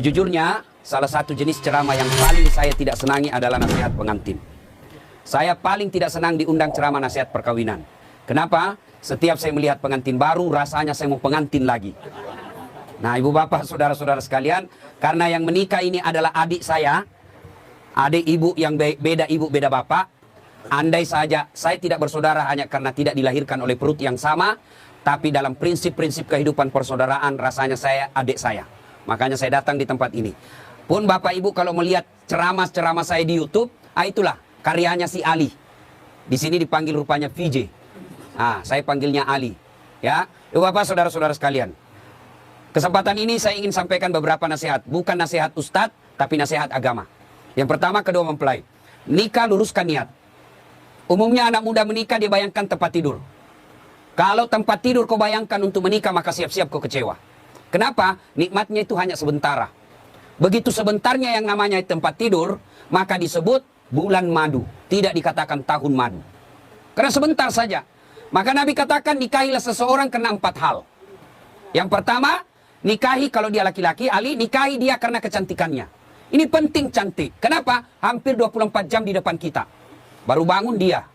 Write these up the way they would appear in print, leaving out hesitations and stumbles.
Sejujurnya, salah satu jenis ceramah yang paling saya tidak senangi adalah nasihat pengantin. Saya paling tidak senang diundang ceramah nasihat perkawinan. Kenapa? Setiap saya melihat pengantin baru, rasanya saya mau pengantin lagi. Nah, ibu bapak, saudara-saudara sekalian, karena yang menikah ini adalah adik saya, adik ibu yang beda ibu, beda bapak. Andai saja saya tidak bersaudara hanya karena tidak dilahirkan oleh perut yang sama, tapi dalam prinsip-prinsip kehidupan persaudaraan, rasanya saya adik saya. Makanya saya datang di tempat ini. Pun bapak ibu kalau melihat ceramah-ceramah saya di YouTube, itulah karyanya si Ali. Di sini dipanggil rupanya VJ. Saya panggilnya Ali. Ya, ibu bapak, saudara-saudara sekalian. Kesempatan ini saya ingin sampaikan beberapa nasihat. Bukan nasihat ustadz, tapi nasihat agama. Yang pertama, kedua mempelai. Nikah, luruskan niat. Umumnya anak muda menikah dia bayangkan tempat tidur. Kalau tempat tidur kau bayangkan untuk menikah, maka siap-siap kau kecewa. Kenapa? Nikmatnya itu hanya sementara. Begitu sebentarnya yang namanya tempat tidur, maka disebut bulan madu. Tidak dikatakan tahun madu. Karena sebentar saja. Maka Nabi katakan nikahilah seseorang karena 4 hal. Yang pertama, nikahi kalau dia laki-laki, Ali, nikahi dia karena kecantikannya. Ini penting cantik. Kenapa? Hampir 24 jam di depan kita. Baru bangun dia.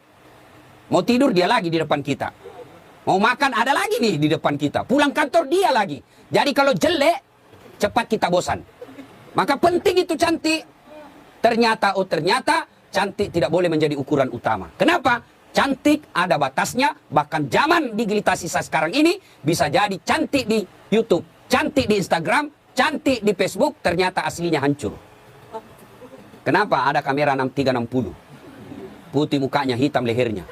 Mau tidur dia lagi di depan kita. Mau makan ada lagi nih di depan kita. Pulang kantor dia lagi. Jadi kalau jelek, cepat kita bosan. Maka penting itu cantik. Ternyata cantik tidak boleh menjadi ukuran utama. Kenapa? Cantik ada batasnya. Bahkan zaman digitalisasi sekarang ini bisa jadi cantik di YouTube, cantik di Instagram, cantik di Facebook, ternyata aslinya hancur. Kenapa? Ada kamera 360. Putih mukanya, hitam lehernya.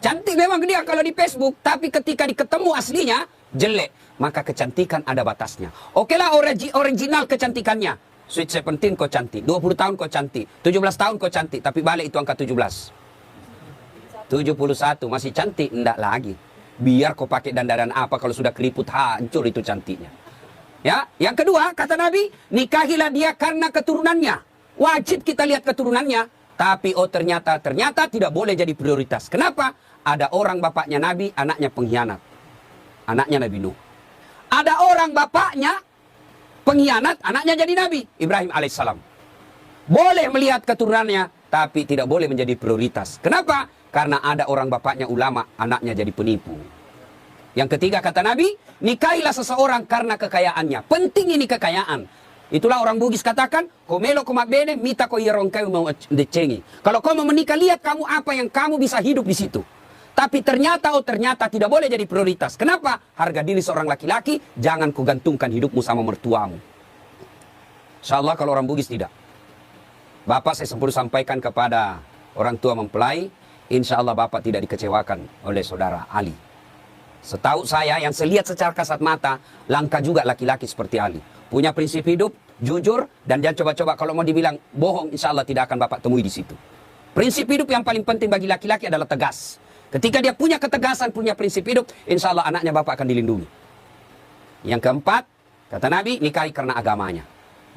Cantik memang dia kalau di Facebook, tapi ketika diketemu aslinya jelek. Maka kecantikan ada batasnya. Okelah original kecantikannya. Sweet 17 kau cantik, 20 tahun kau cantik, 17 tahun kau cantik, tapi balik itu angka 17. 71 masih cantik, enggak lagi. Biar kau pakai dandanan apa kalau sudah keriput hancur itu cantiknya. Ya, yang kedua kata Nabi, nikahilah dia karena keturunannya. Wajib kita lihat keturunannya, tapi ternyata tidak boleh jadi prioritas. Kenapa? Ada orang bapaknya Nabi, anaknya pengkhianat. Anaknya Nabi Nuh. Ada orang bapaknya pengkhianat, anaknya jadi Nabi Ibrahim alaihissalam. Boleh melihat keturunannya, tapi tidak boleh menjadi prioritas. Kenapa? Karena ada orang bapaknya ulama, anaknya jadi penipu. Yang ketiga kata Nabi, nikahilah seseorang karena kekayaannya. Penting ini kekayaan. Itulah orang Bugis katakan, komelo komak bene, mita ko ierong kayu mau decengi. Kalau kau mau menikah, lihat kamu apa yang kamu bisa hidup di situ. Tapi ternyata tidak boleh jadi prioritas. Kenapa? Harga diri seorang laki-laki, jangan kau gantungkan hidupmu sama mertuamu. Insyaallah kalau orang Bugis tidak. Bapak saya sempat sampaikan kepada orang tua mempelai, insyaallah Bapak tidak dikecewakan oleh saudara Ali. Setahu saya yang saya lihat secara kasat mata, langka juga laki-laki seperti Ali. Punya prinsip hidup, jujur, dan jangan coba-coba kalau mau dibilang bohong, insyaallah tidak akan Bapak temui di situ. Prinsip hidup yang paling penting bagi laki-laki adalah tegas. Ketika dia punya ketegasan, punya prinsip hidup, insyaallah anaknya Bapak akan dilindungi. Yang keempat, kata Nabi, nikahi karena agamanya.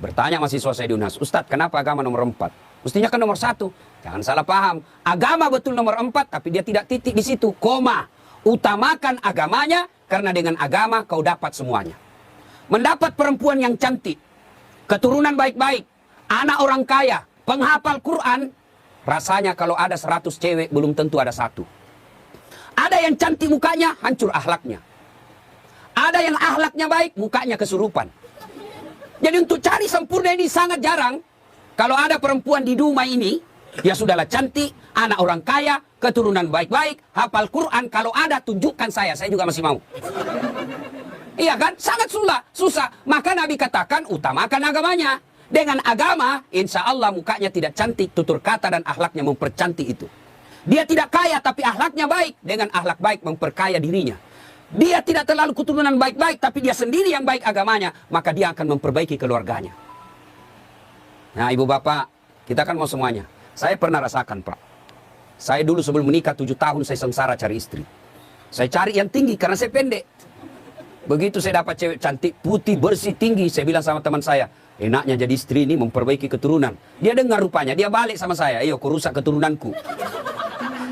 Bertanya mahasiswa saya di UNHAS, Ustadz, kenapa agama nomor 4? Mestinya kan nomor 1. Jangan salah paham. Agama betul nomor 4, tapi dia tidak titik di situ. Koma. Utamakan agamanya, karena dengan agama kau dapat semuanya. Mendapat perempuan yang cantik, keturunan baik-baik, anak orang kaya, penghafal Quran, rasanya kalau ada 100 cewek, belum tentu ada 1. Ada yang cantik mukanya, hancur akhlaknya. Ada yang akhlaknya baik, mukanya kesurupan. Jadi untuk cari sempurna ini sangat jarang. Kalau ada perempuan di rumah ini, ya sudahlah cantik, anak orang kaya, keturunan baik-baik, hafal Quran. Kalau ada, tunjukkan saya juga masih mau. Iya kan? Sangat susah. Maka Nabi katakan, utamakan agamanya. Dengan agama, insya Allah mukanya tidak cantik, tutur kata dan akhlaknya mempercantik itu. Dia tidak kaya, tapi akhlaknya baik. Dengan akhlak baik memperkaya dirinya. Dia tidak terlalu keturunan baik-baik, tapi dia sendiri yang baik agamanya. Maka dia akan memperbaiki keluarganya. Nah ibu bapak, kita kan mau semuanya. Saya pernah rasakan Pak. Saya dulu sebelum menikah 7 tahun saya sengsara cari istri. Saya cari yang tinggi karena saya pendek. Begitu saya dapat cewek cantik, putih, bersih, tinggi. Saya bilang sama teman saya, enaknya jadi istri ini memperbaiki keturunan. Dia dengar rupanya, dia balik sama saya. Ayo kau rusak keturunanku.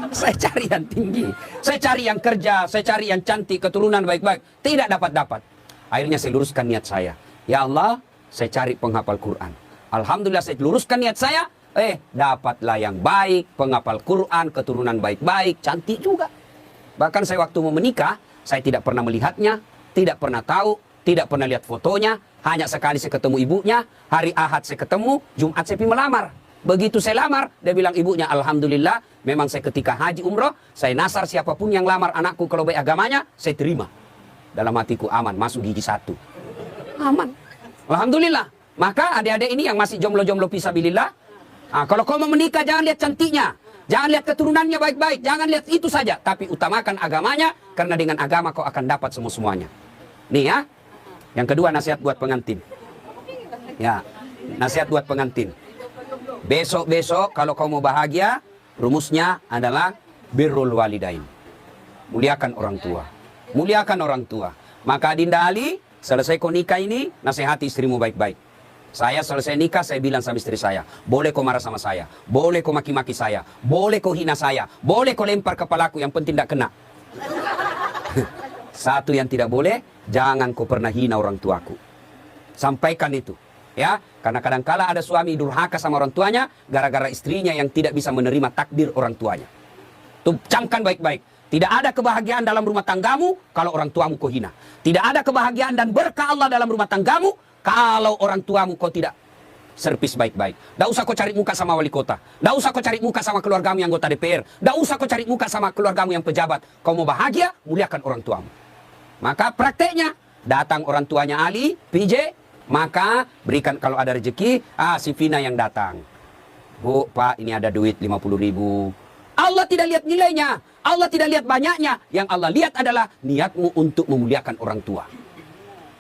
Saya cari yang tinggi, saya cari yang kerja, saya cari yang cantik, keturunan baik-baik. Tidak dapat. Akhirnya saya luruskan niat saya. Ya Allah, saya cari penghafal Quran. Alhamdulillah saya luruskan niat saya, dapatlah yang baik, penghafal Quran, keturunan baik-baik, cantik juga. Bahkan saya waktu mau menikah, saya tidak pernah melihatnya, tidak pernah tahu, tidak pernah lihat fotonya, hanya sekali saya ketemu ibunya, hari Ahad saya ketemu, Jumat saya pergi melamar. Begitu saya lamar, dia bilang ibunya, Alhamdulillah, memang saya ketika haji umroh, saya nasar siapapun yang lamar anakku kalau baik agamanya, saya terima. Dalam hatiku aman, masuk gigi 1. Aman. Alhamdulillah. Maka adik-adik ini yang masih jomblo-jomblo fisabilillah, kalau kau mau menikah jangan lihat cantiknya, jangan lihat keturunannya baik-baik, jangan lihat itu saja, tapi utamakan agamanya, karena dengan agama kau akan dapat semua-semuanya. Nih ya. Yang kedua, nasihat buat pengantin. Ya, nasihat buat pengantin. Besok-besok kalau kau mau bahagia, rumusnya adalah birrul walidain. Muliakan orang tua. Muliakan orang tua. Maka Dinda Ali, selesai kau nikah ini, nasihati istrimu baik-baik. Saya selesai nikah, saya bilang sama istri saya, boleh kau marah sama saya, boleh kau maki-maki saya, boleh kau hina saya, boleh kau lempar kepalaku, yang penting tidak kena. Satu yang tidak boleh, jangan kau pernah hina orang tuaku. Sampaikan itu. Ya, karena kadangkala ada suami durhaka sama orang tuanya gara-gara istrinya yang tidak bisa menerima takdir orang tuanya. Tuh camkan baik-baik. Tidak ada kebahagiaan dalam rumah tanggamu kalau orang tuamu kau hina. Tidak ada kebahagiaan dan berkah Allah dalam rumah tanggamu kalau orang tuamu kau tidak servis baik-baik. Tidak usah kau cari muka sama wali kota. Tidak usah kau cari muka sama keluargamu yang anggota DPR. Tidak usah kau cari muka sama keluargamu yang pejabat. Kau mau bahagia, muliakan orang tuamu. Maka prakteknya, datang orang tuanya Ali, PJ, maka berikan kalau ada rezeki, si Vina yang datang. Bu, Pak, ini ada duit 50.000. Allah tidak lihat nilainya, Allah tidak lihat banyaknya. Yang Allah lihat adalah niatmu untuk memuliakan orang tua.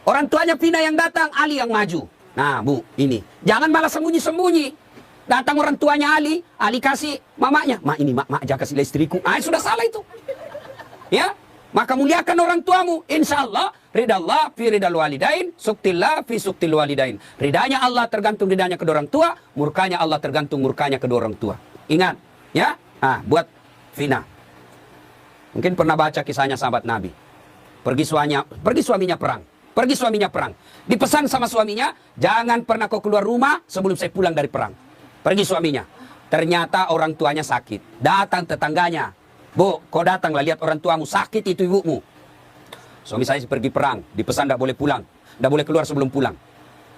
Orang tuanya Vina yang datang, Ali yang maju. Nah, Bu, ini. Jangan malah sembunyi-sembunyi. Datang orang tuanya Ali kasih mamanya. Ma, ini mak jaga kasih istriku. Sudah salah itu. Ya, maka muliakan orang tuamu. Insya Allah, ridha Allah fi ridal walidain, suktillah fi suktil walidain. Ridanya Allah tergantung ridanya kedua orang tua, murkanya Allah tergantung murkanya kedua orang tua. Ingat, ya. Buat Vina. Mungkin pernah baca kisahnya sahabat Nabi. Pergi suaminya perang. Pergi suaminya perang. Dipesan sama suaminya, jangan pernah kau keluar rumah sebelum saya pulang dari perang. Pergi suaminya. Ternyata orang tuanya sakit. Datang tetangganya. Bu, kau datanglah lihat orang tuamu sakit itu ibumu. Suami saya pergi perang, dipesan tidak boleh pulang, tidak boleh keluar sebelum pulang.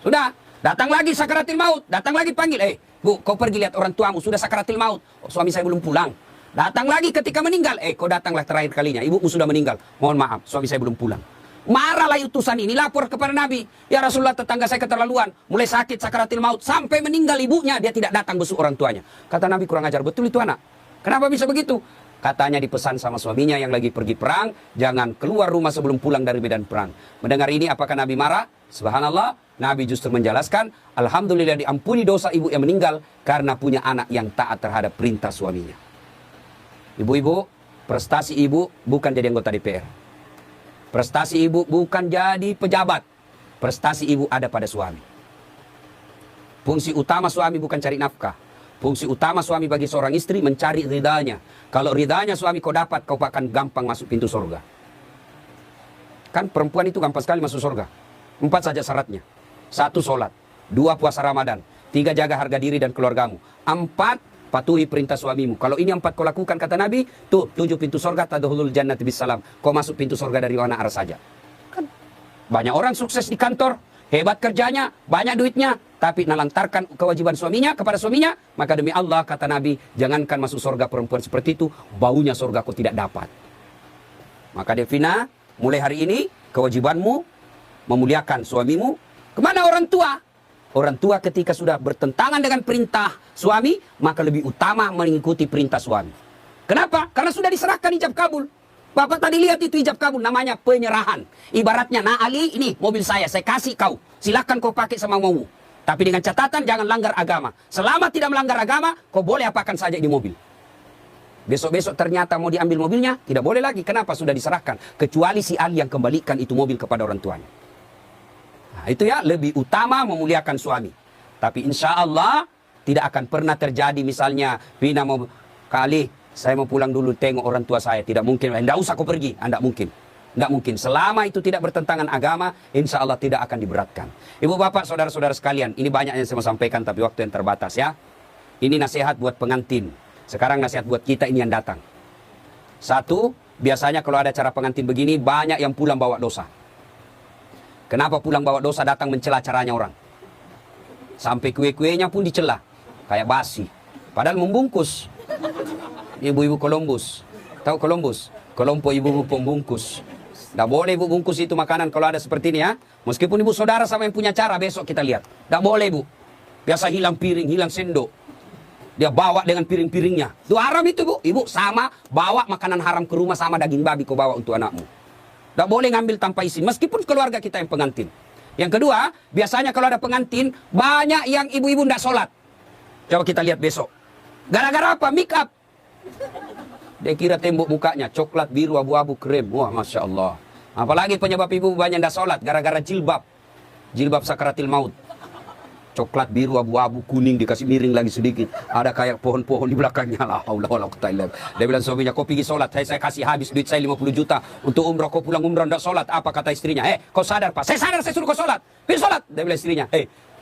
Sudah, datang lagi sakaratil maut, datang lagi panggil, Bu, kau pergi lihat orang tuamu sudah sakaratil maut. Suami saya belum pulang. Datang lagi ketika meninggal, kau datanglah terakhir kalinya, ibumu sudah meninggal. Mohon maaf, suami saya belum pulang. Marahlah utusan ini, lapor kepada Nabi. Ya Rasulullah, tetangga saya keterlaluan, mulai sakit sakaratil maut sampai meninggal ibunya, dia tidak datang besuk orang tuanya. Kata Nabi, kurang ajar betul itu anak. Kenapa bisa begitu? Katanya dipesan sama suaminya yang lagi pergi perang, jangan keluar rumah sebelum pulang dari medan perang. Mendengar ini, apakah Nabi marah? Subhanallah, Nabi justru menjelaskan, Alhamdulillah diampuni dosa ibu yang meninggal karena punya anak yang taat terhadap perintah suaminya. Ibu-ibu, prestasi ibu bukan jadi anggota DPR. Prestasi ibu bukan jadi pejabat. Prestasi ibu ada pada suami. Fungsi utama suami bukan cari nafkah. Fungsi utama suami bagi seorang istri mencari ridhanya. Kalau ridhanya suami kau dapat, kau akan gampang masuk pintu surga. Kan perempuan itu gampang sekali masuk surga. 4 saja syaratnya. 1, sholat. 2, puasa Ramadan. 3, jaga harga diri dan keluargamu. 4, patuhi perintah suamimu. Kalau ini 4 kau lakukan, kata Nabi, 7 pintu surga, tadkhulul jannati bisalam. Kau masuk pintu surga dari mana arah saja. Kan banyak orang sukses di kantor, hebat kerjanya, banyak duitnya, tapi nalantarkan kewajiban suaminya kepada suaminya, maka demi Allah, kata Nabi, jangankan masuk surga perempuan seperti itu, baunya surga kau tidak dapat. Maka Devina, mulai hari ini, kewajibanmu memuliakan suamimu. Kemana orang tua? Orang tua ketika sudah bertentangan dengan perintah suami, maka lebih utama mengikuti perintah suami. Kenapa? Karena sudah diserahkan ijab kabul. Bapak tadi lihat itu ijab kabul, namanya penyerahan. Ibaratnya, nah Ali, ini mobil saya kasih kau. Silakan kau pakai sama maumu. Tapi dengan catatan jangan langgar agama. Selama tidak melanggar agama, kau boleh apakan saja di mobil. Besok-besok ternyata mau diambil mobilnya, tidak boleh lagi. Kenapa? Sudah diserahkan. Kecuali si Ali yang kembalikan itu mobil kepada orang tuanya. Nah, itu ya, lebih utama memuliakan suami. Tapi insya Allah tidak akan pernah terjadi misalnya, Vina mau, Kali, saya mau pulang dulu tengok orang tua saya. Tidak mungkin. Tidak usah kau pergi. Tidak mungkin. Tidak mungkin. Selama itu tidak bertentangan agama, insya Allah tidak akan diberatkan. Ibu bapak, saudara-saudara sekalian, ini banyak yang saya mau sampaikan, tapi waktu yang terbatas ya. Ini nasihat buat pengantin. Sekarang nasihat buat kita ini yang datang. Satu, biasanya kalau ada acara pengantin begini, banyak yang pulang bawa dosa. Kenapa pulang bawa dosa? Datang mencela acaranya orang. Sampai kue-kuenya pun dicela. Kayak basi. Padahal membungkus. Ibu-ibu Columbus. Tahu Columbus? Kelompok ibu-ibu pembungkus. Tidak boleh ibu bungkus itu makanan kalau ada seperti ini ya. Meskipun ibu saudara sama yang punya cara, besok kita lihat. Tidak boleh ibu. Biasa hilang piring, hilang sendok. Dia bawa dengan piring-piringnya. Itu haram itu bu. Ibu sama bawa makanan haram ke rumah sama daging babi kau bawa untuk anakmu. Tidak boleh ngambil tanpa izin. Meskipun keluarga kita yang pengantin. Yang kedua, biasanya kalau ada pengantin, banyak yang ibu-ibu tidak sholat. Coba kita lihat besok. Gara-gara apa? Make up. Dia kira tembok mukanya coklat, biru, abu-abu, krem. Wah, Masya Allah. Apalagi penyebab ibu banyak tidak sholat. Gara-gara jilbab. Jilbab sakaratil maut. Coklat, biru, abu-abu, kuning. Dikasih miring lagi sedikit. Ada kayak pohon-pohon di belakangnya. La haula wala quwwata illa billah. Dia bilang suaminya, kau pergi sholat. Saya kasih habis duit saya 50 juta. Untuk umrah, kau pulang umrah tidak sholat. Apa kata istrinya? Kau sadar pak? Saya sadar, saya suruh kau sholat. Pergi sholat. Dia bilang istrinya,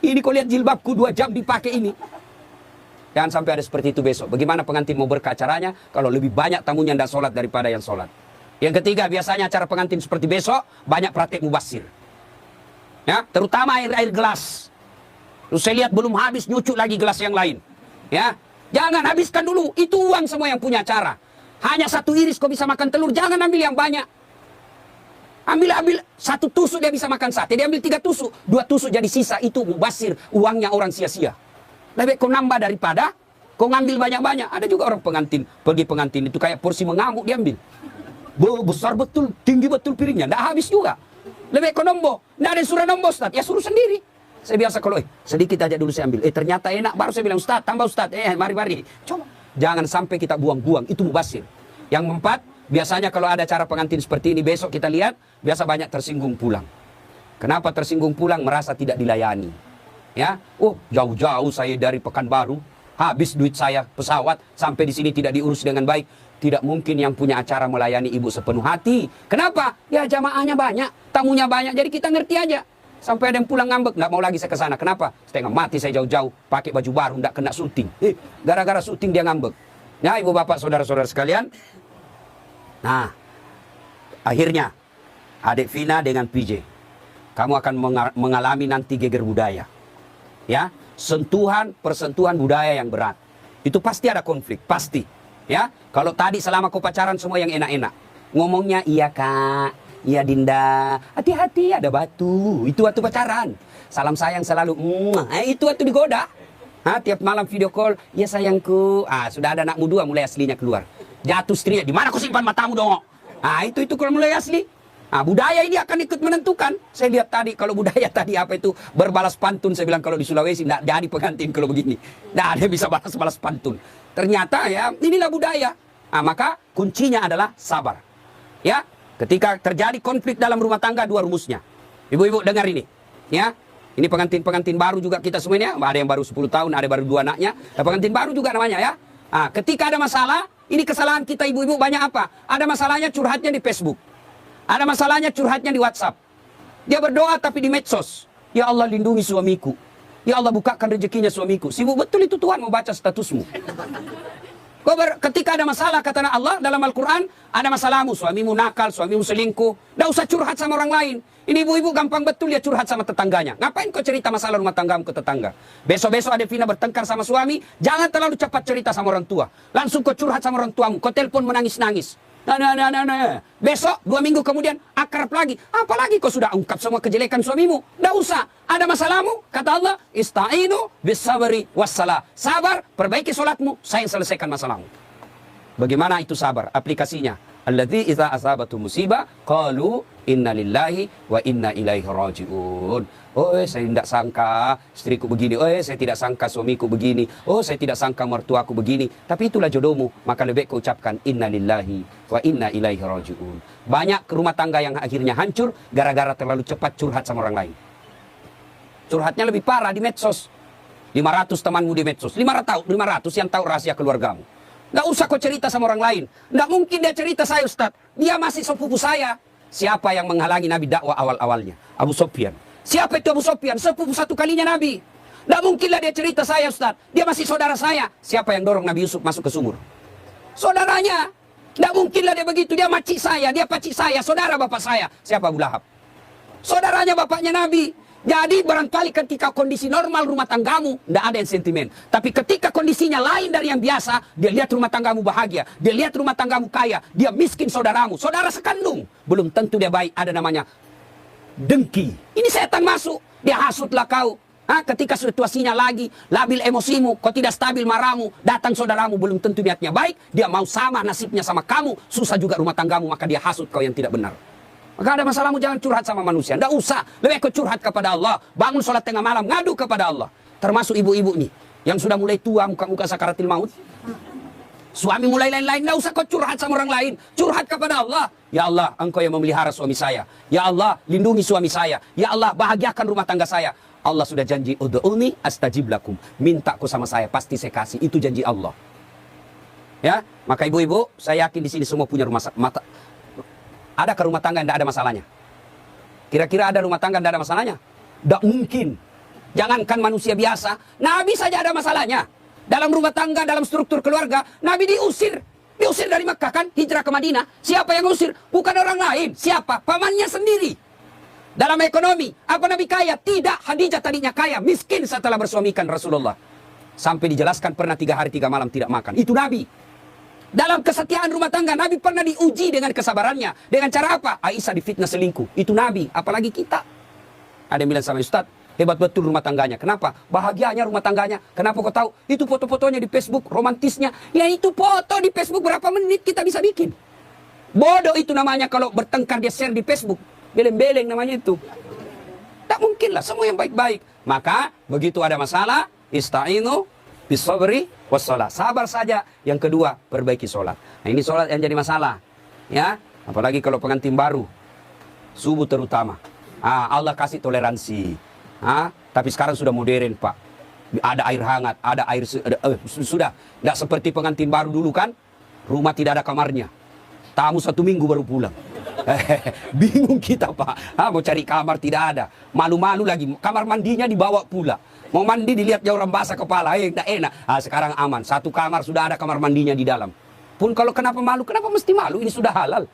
ini kau lihat jilbabku 2 jam dipakai ini. Jangan sampai ada seperti itu besok. Bagaimana pengantin mau berkah acaranya kalau lebih banyak tamunya yang tidak sholat daripada yang sholat. Yang ketiga, biasanya acara pengantin seperti besok, banyak praktek mubazir. Ya, terutama air gelas. Terus saya lihat belum habis, nyucuk lagi gelas yang lain. Ya, jangan habiskan dulu. Itu uang semua yang punya acara. Hanya 1 iris kau bisa makan telur, jangan ambil yang banyak. Ambil 1 tusuk dia bisa makan sate. Dia ambil 3 tusuk, 2 tusuk jadi sisa. Itu mubazir, uangnya orang sia-sia. Lebih kau nambah daripada kau ngambil banyak-banyak. Ada juga orang pengantin, pergi pengantin itu kayak porsi mengamuk diambil. Besar betul, tinggi betul piringnya, tidak habis juga. Lebih kau nombor, tidak ada yang suruh nombor Ustaz, ya suruh sendiri. Saya biasa kalau sedikit aja dulu saya ambil, ternyata enak, baru saya bilang Ustaz, tambah Ustaz, mari. Coba, jangan sampai kita buang-buang, itu mubazir. Yang keempat, biasanya kalau ada acara pengantin seperti ini, besok kita lihat, biasa banyak tersinggung pulang. Kenapa tersinggung pulang? Merasa tidak dilayani. Ya, jauh-jauh saya dari Pekanbaru, habis duit saya pesawat, sampai di sini tidak diurus dengan baik. Tidak mungkin yang punya acara melayani ibu sepenuh hati. Kenapa? Ya jamaahnya banyak, tamunya banyak, jadi kita ngerti aja. Sampai ada yang pulang ngambek, nggak mau lagi saya ke sana. Kenapa? Setengah mati saya jauh-jauh, pakai baju baru, nggak kena syuting. Gara-gara syuting dia ngambek. Ya, ibu bapak, saudara-saudara sekalian. Nah, akhirnya adik Vina dengan PJ, kamu akan mengalami nanti geger budaya. Ya, persentuhan budaya yang berat. Itu pasti ada konflik, pasti. Ya, kalau tadi selama kau pacaran semua yang enak-enak. Ngomongnya iya kak, iya Dinda, hati-hati ada batu. Itu waktu pacaran. Salam sayang selalu, itu waktu digoda. Tiap malam video call, ya sayangku. Sudah ada anakmu 2 mulai aslinya keluar. Jatuh istrinya, di mana kau simpan matamu dong? Itu kalau mulai asli. Budaya ini akan ikut menentukan. Saya lihat tadi, kalau budaya tadi apa itu berbalas pantun. Saya bilang kalau di Sulawesi tidak jadi pengantin kalau begini. Tidak ada yang bisa balas pantun. Ternyata ya inilah budaya. Maka kuncinya adalah sabar. Ya, ketika terjadi konflik dalam rumah tangga, 2 rumusnya. Ibu-ibu dengar ini. Ya, ini pengantin baru juga kita semuanya. Ada yang baru 10 tahun, ada baru 2 anaknya. Pengantin baru juga namanya ya. Ketika ada masalah, ini kesalahan kita ibu-ibu banyak apa? Ada masalahnya curhatnya di Facebook. Ada masalahnya curhatnya di WhatsApp. Dia berdoa tapi di medsos. Ya Allah lindungi suamiku. Ya Allah bukakan rezekinya suamiku. Sibuk betul itu Tuhan mau baca statusmu. Ketika ada masalah kata Allah dalam Al-Quran, ada masalahmu, suamimu nakal, suamimu selingkuh. Tidak usah curhat sama orang lain. Ini ibu-ibu gampang betul ya curhat sama tetangganya. Ngapain kau cerita masalah rumah tanggamu ke tetangga? Besok-besok ada Vina bertengkar sama suami, jangan terlalu cepat cerita sama orang tua. Langsung kau curhat sama orang tuamu, kau telepon menangis-nangis. Besok 2 minggu kemudian akrab lagi. Apalagi kau sudah ungkap semua kejelekan suamimu. Tidak usah. Ada masalahmu, kata Allah, ista'inu bisabri wassalah. Sabar, perbaiki solatmu, saya yang selesaikan masalahmu. Bagaimana itu sabar? Aplikasinya. Alladzi idza asabatu musibah qalu inna lillahi wa inna ilaihi rajiun. Saya tidak sangka istriku begini. Saya tidak sangka suamiku begini. Saya tidak sangka mertuaku begini. Tapi itulah jodohmu. Maka lebih kau ucapkan inna lillahi wa inna ilaihi rajiun. Banyak rumah tangga yang akhirnya hancur gara-gara terlalu cepat curhat sama orang lain. Curhatnya lebih parah di medsos. 500 temanmu di medsos. 500 yang tahu rahasia keluargamu. Nggak usah kau cerita sama orang lain. Nggak mungkin dia cerita saya Ustaz. Dia masih sepupu saya. siapa yang menghalangi Nabi dakwah awal-awalnya? Abu Sufyan. Siapa itu Abu Sufyan? Sepupu satu kalinya Nabi. Tidak mungkinlah dia cerita saya, Ustaz. Dia masih saudara saya. Siapa yang dorong Nabi Yusuf masuk ke sumur? Saudaranya. Tidak mungkinlah dia begitu. Dia makcik saya, dia pacik saya, saudara bapak saya. Siapa? Abu Lahab. Saudaranya bapaknya Nabi. Jadi barangkali ketika kondisi normal rumah tanggamu, tidak ada yang sentimen. Tapi ketika kondisinya lain dari yang biasa, dia lihat rumah tanggamu bahagia. Dia lihat rumah tanggamu kaya. Dia miskin saudaramu. Saudara sekandung. Belum tentu dia baik. Ada namanya dengki. Ini setan masuk. Dia hasutlah kau. Ketika situasinya lagi labil emosimu, kau tidak stabil marahmu, datang saudaramu belum tentu niatnya baik. Dia mau sama nasibnya sama kamu. Susah juga rumah tanggamu, maka dia hasut kau yang tidak benar. Maka ada masalahmu jangan curhat sama manusia. Tidak usah. Lebih baik curhat kepada Allah. Bangun sholat tengah malam. Ngadu kepada Allah. Termasuk ibu-ibu nih. Yang sudah mulai tua muka-muka sakaratil maut. Suami mulai lain-lain. Tidak usah kau curhat sama orang lain. Curhat kepada Allah. Ya Allah, Engkau yang memelihara suami saya. Ya Allah, lindungi suami saya. Ya Allah, bahagiakan rumah tangga saya. Allah sudah janji. Ud'uni astajib lakum. Minta kau sama saya. Pasti saya kasih. Itu janji Allah. Ya, maka ibu-ibu, saya yakin di sini semua punya rumah mata. Adakah rumah tangga yang tidak ada masalahnya? Kira-kira ada rumah tangga yang tidak ada masalahnya? Tidak mungkin. Jangankan manusia biasa, Nabi saja ada masalahnya. Dalam rumah tangga, dalam struktur keluarga, Nabi diusir. Diusir dari Makkah kan, hijrah ke Madinah. Siapa yang usir? Bukan orang lain. Siapa? Pamannya sendiri. Dalam ekonomi, apa Nabi kaya? Tidak, Khadijah tadinya kaya, miskin setelah bersuamikan Rasulullah. Sampai dijelaskan pernah 3 hari 3 malam tidak makan. Itu Nabi. Dalam kesetiaan rumah tangga, Nabi pernah diuji dengan kesabarannya. Dengan cara apa? Aisyah difitnah selingkuh. Itu Nabi, apalagi kita. Ada yang bilang sama Ustaz, hebat betul rumah tangganya. Kenapa? Bahagianya rumah tangganya. Kenapa kau tahu? Itu foto-fotonya di Facebook, romantisnya. Ya itu foto di Facebook berapa menit kita bisa bikin. Bodoh itu namanya kalau bertengkar dia share di Facebook. Beleng-beleng namanya itu. Tak mungkin lah, semua yang baik-baik. Maka, begitu ada masalah, ista'inu bisabri wassalah. Sabar saja. Yang kedua, perbaiki sholat. Nah, ini sholat yang jadi masalah. Ya, apalagi kalau pengantin baru. Subuh terutama. Allah kasih toleransi. Tapi sekarang sudah modern, Pak. Ada air hangat, ada air... sudah. Tidak seperti pengantin baru dulu kan. Rumah tidak ada kamarnya. Tamu 1 minggu baru pulang. Bingung kita, Pak. Mau cari kamar tidak ada. Malu-malu lagi. Kamar mandinya dibawa pula. Mau mandi dilihat jauh orang basah kepala, tidak enak. Sekarang aman, 1 kamar sudah ada kamar mandinya di dalam. Pun kalau kenapa malu, kenapa mesti malu? Ini sudah halal.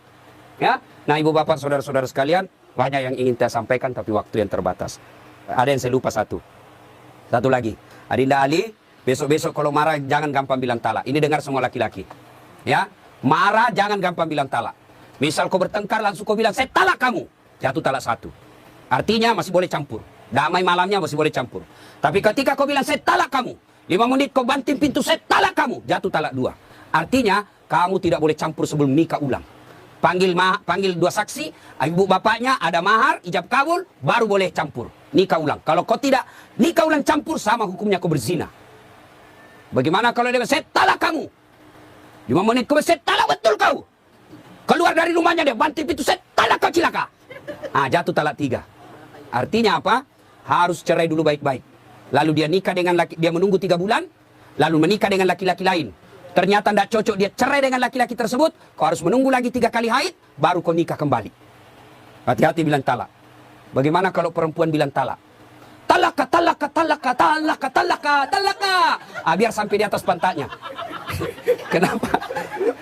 Ya, nah ibu bapak saudara-saudara sekalian, banyak yang ingin saya sampaikan tapi waktu yang terbatas. Ada yang saya lupa satu lagi. Adinda Ali, besok-besok kalau marah jangan gampang bilang talak. Ini dengar semua laki-laki. Ya, marah jangan gampang bilang talak. Misal kau bertengkar langsung kau bilang saya talak kamu, jatuh talak 1. Artinya masih boleh campur. Damai malamnya masih boleh campur. Tapi ketika kau bilang saya talak kamu, 5 menit kau banting pintu, saya talak kamu, jatuh talak 2. Artinya kamu tidak boleh campur sebelum nikah ulang. Panggil 2 saksi, ibu bapaknya, ada mahar, ijab kabul, baru boleh campur. Nikah ulang. Kalau kau tidak nikah ulang campur, sama hukumnya kau berzina. Bagaimana kalau dia saya talak kamu? 5 menit kau saya talak betul kau. Keluar dari rumahnya dia banting pintu, saya talak kau cilaka. Jatuh talak 3. Artinya apa? Harus cerai dulu baik-baik. Lalu dia nikah dengan laki, dia menunggu 3 bulan, lalu menikah dengan laki-laki lain. Ternyata tidak cocok, dia cerai dengan laki-laki tersebut, kau harus menunggu lagi 3 kali haid, baru kau nikah kembali. Hati-hati bilang talak. Bagaimana kalau perempuan bilang talak? Talaka, talaka, talaka, talaka, talaka, talaka. Biar sampai di atas pantatnya. Kenapa?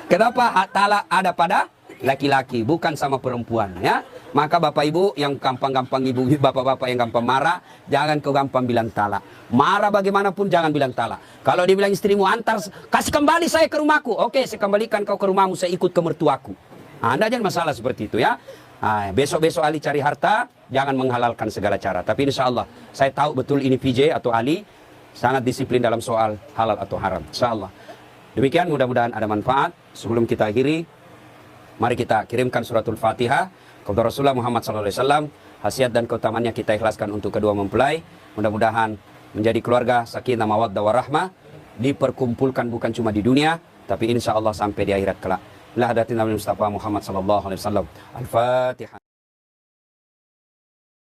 Kenapa talak ada pada laki-laki, bukan sama perempuan, ya? Maka bapak ibu yang gampang-gampang, ibu bapak-bapak yang gampang marah, jangan kau gampang bilang talak. Marah bagaimanapun jangan bilang talak. Kalau dibilang istrimu antar, kasih kembali saya ke rumahku. Oke, saya kembalikan kau ke rumahmu, saya ikut ke mertuaku. Anda jangan masalah seperti itu, ya. Besok-besok Ali cari harta, jangan menghalalkan segala cara. Tapi insya Allah, saya tahu betul ini PJ atau Ali sangat disiplin dalam soal halal atau haram. Insya Allah. Demikian, mudah-mudahan ada manfaat. Sebelum kita akhiri, mari kita kirimkan suratul Fatihah kepada Rasulullah Muhammad SAW. Khasiat dan keutamannya kita ikhlaskan untuk kedua mempelai. Mudah-mudahan menjadi keluarga sakinah mawaddah warahmah, diperkumpulkan bukan cuma di dunia, tapi insya Allah sampai di akhirat kelak. Ila hadatin Nabi Mustafa Muhammad SAW. Al-Fatihah.